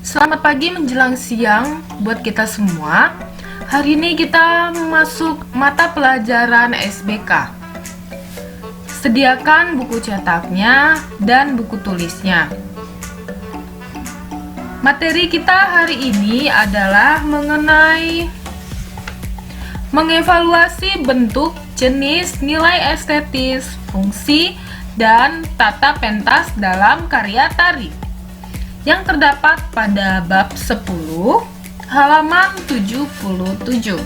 Selamat pagi menjelang siang buat kita semua. Hari ini kita masuk mata pelajaran SBK. Sediakan buku cetaknya dan buku tulisnya. Materi kita hari ini adalah mengenai mengevaluasi bentuk, jenis, nilai estetis, fungsi, dan tata pentas dalam karya tari yang terdapat pada bab 10 halaman 77.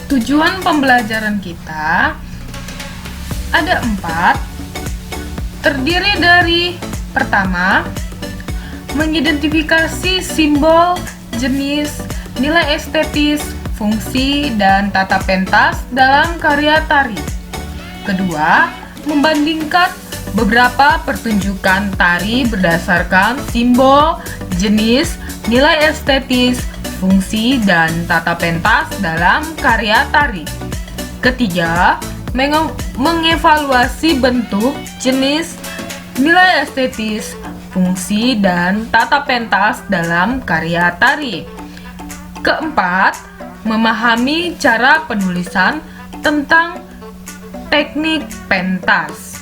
Tujuan pembelajaran kita ada 4, terdiri dari pertama, mengidentifikasi simbol, jenis, nilai estetis, fungsi, dan tata pentas dalam karya tari. Kedua, membandingkan beberapa pertunjukan tari berdasarkan simbol, jenis, nilai estetis, fungsi, dan tata pentas dalam karya tari. Ketiga, mengevaluasi bentuk, jenis, nilai estetis, fungsi, dan tata pentas dalam karya tari. Keempat, memahami cara penulisan tentang teknik pentas.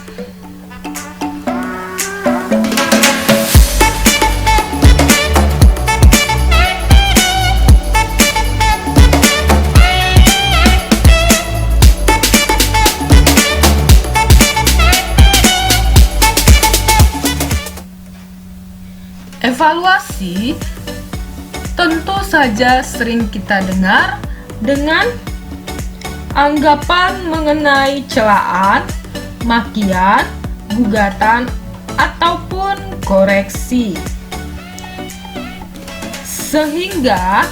Evaluasi tentu saja sering kita dengar dengan anggapan mengenai celaan, makian, gugatan, ataupun koreksi. Sehingga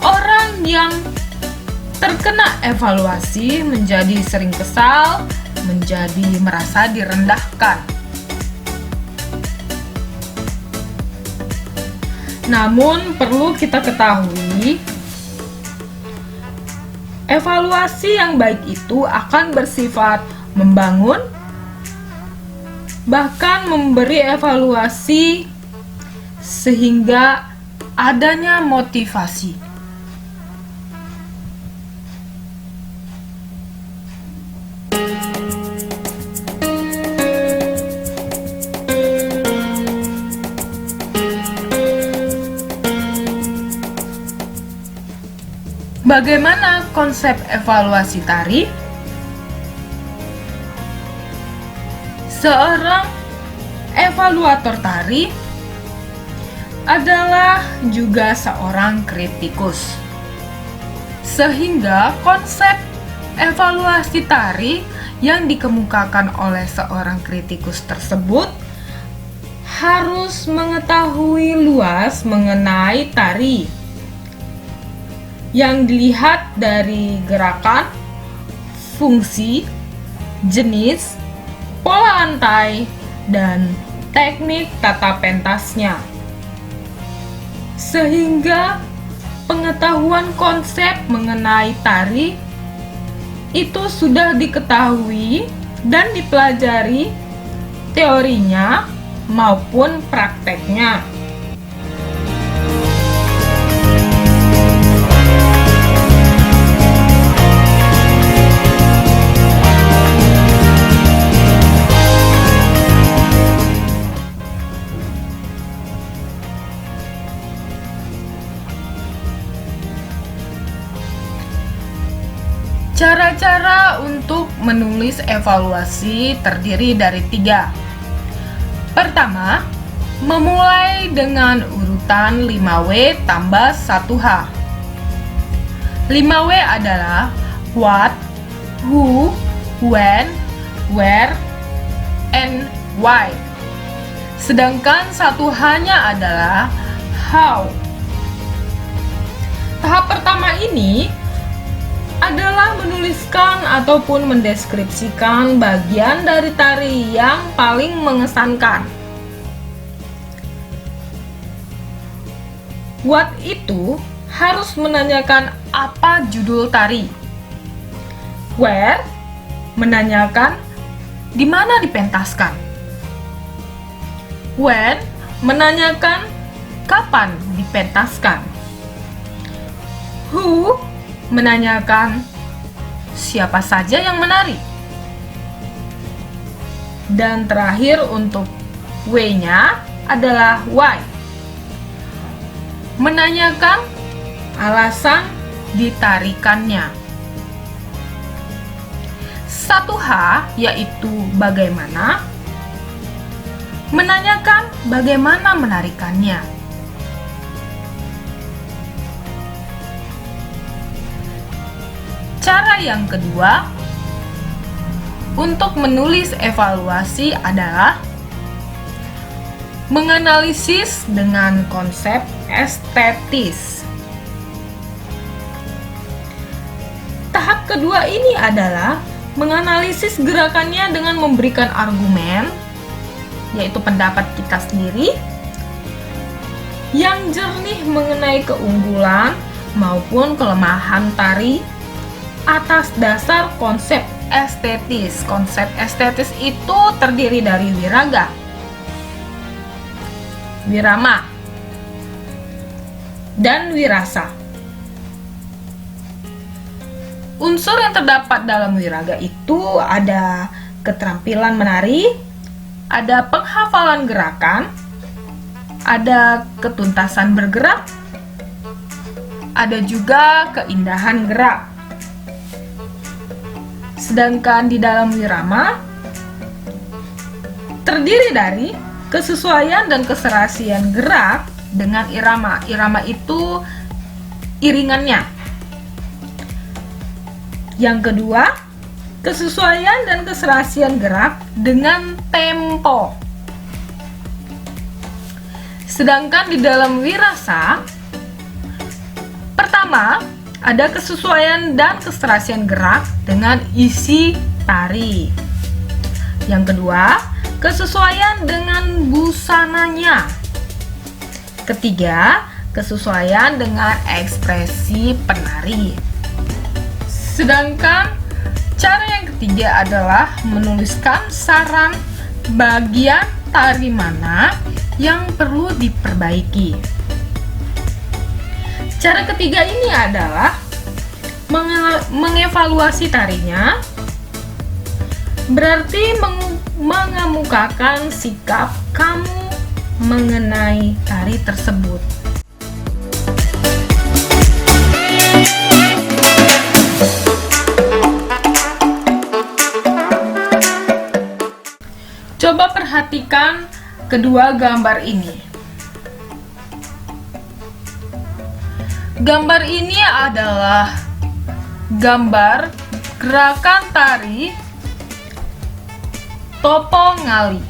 orang yang terkena evaluasi menjadi sering kesal, menjadi merasa direndahkan. Namun perlu kita ketahui, evaluasi yang baik itu akan bersifat membangun, bahkan memberi evaluasi sehingga adanya motivasi. Bagaimana konsep evaluasi tari? Seorang evaluator tari adalah juga seorang kritikus. Sehingga konsep evaluasi tari yang dikemukakan oleh seorang kritikus tersebut harus mengetahui luas mengenai tari yang dilihat dari gerakan, fungsi, jenis, pola antai, dan teknik tata pentasnya. Sehingga pengetahuan konsep mengenai tari itu sudah diketahui dan dipelajari teorinya maupun prakteknya. Cara-cara untuk menulis evaluasi terdiri dari 3. Pertama, memulai dengan urutan 5W tambah 1H. 5W adalah what, who, when, where, and why. Sedangkan 1H-nya adalah how. Tahap pertama ini adalah menuliskan ataupun mendeskripsikan bagian dari tari yang paling mengesankan. What itu harus menanyakan apa judul tari. Where menanyakan di mana dipentaskan. When menanyakan kapan dipentaskan. Who menanyakan siapa saja yang menari. Dan terakhir untuk W-nya adalah why. Menanyakan alasan ditarikannya. 1H yaitu bagaimana. Menanyakan bagaimana menarikannya. Cara yang kedua untuk menulis evaluasi adalah menganalisis dengan konsep estetis. Tahap kedua ini adalah menganalisis gerakannya dengan memberikan argumen, yaitu pendapat kita sendiri, yang jernih mengenai keunggulan maupun kelemahan tari atas dasar konsep estetis. Konsep estetis itu terdiri dari wiraga, wirama, dan wirasa. Unsur yang terdapat dalam wiraga itu ada keterampilan menari, ada penghafalan gerakan, ada ketuntasan bergerak, ada juga keindahan gerak. Sedangkan di dalam wirama terdiri dari kesesuaian dan keserasian gerak dengan irama. Irama itu iringannya. Yang kedua, kesesuaian dan keserasian gerak dengan tempo. Sedangkan di dalam wirasa, pertama, ada kesesuaian dan keserasian gerak dengan isi tari. Yang kedua, kesesuaian dengan busananya. Ketiga, kesesuaian dengan ekspresi penari. Sedangkan cara yang ketiga adalah menuliskan saran bagian tari mana yang perlu diperbaiki. Cara ketiga ini adalah mengevaluasi tarinya, berarti mengemukakan sikap kamu mengenai tari tersebut. Coba perhatikan kedua gambar ini. Gambar ini adalah gambar gerakan tari Topo Ngali.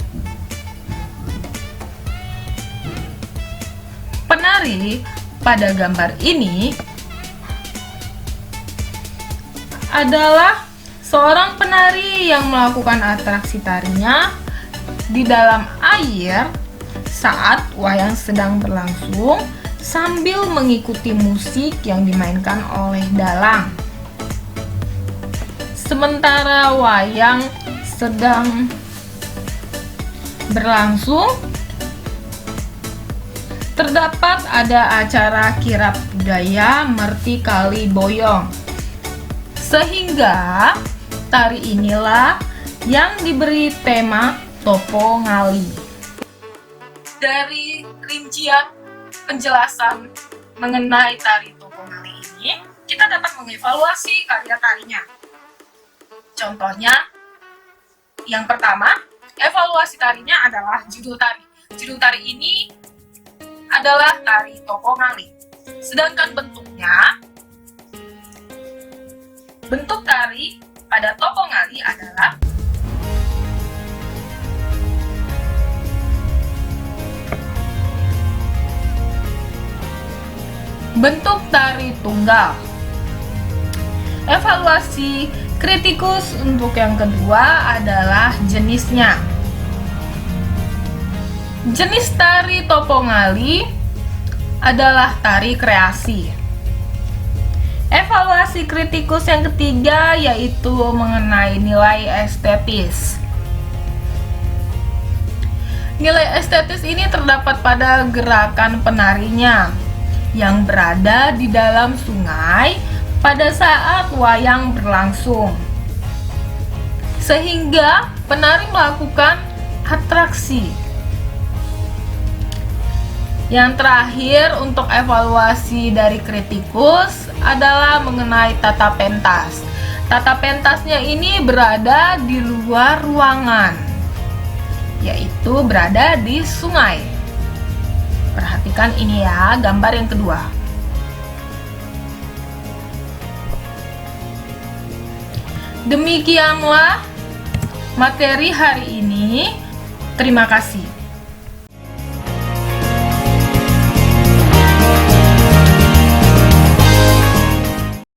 Penari pada gambar ini adalah seorang penari yang melakukan atraksi tarinya di dalam air saat wayang sedang berlangsung sambil mengikuti musik yang dimainkan oleh dalang. Sementara wayang sedang berlangsung, terdapat ada acara kirap budaya Merti Kali Boyong. Sehingga tari inilah yang diberi tema Topo Ngali. Dari rincian penjelasan mengenai tari Topo Ngali ini, kita dapat mengevaluasi karya tarinya. Contohnya, yang pertama, evaluasi tarinya adalah judul tari. Judul tari ini adalah tari Topo Ngali. Sedangkan bentuk tari pada Topo Ngali adalah bentuk tari tunggal. Evaluasi kritikus untuk yang kedua adalah jenisnya. Jenis tari Topo Ngali adalah tari kreasi. Evaluasi kritikus yang ketiga yaitu mengenai nilai estetis. Nilai estetis ini terdapat pada gerakan penarinya yang berada di dalam sungai pada saat wayang berlangsung, sehingga penari melakukan atraksi. Yang terakhir untuk evaluasi dari kritikus adalah mengenai tata pentas. Tata pentasnya ini berada di luar ruangan, yaitu berada di sungai. Perhatikan ini ya, gambar yang kedua. Demikianlah materi hari ini. Terima kasih.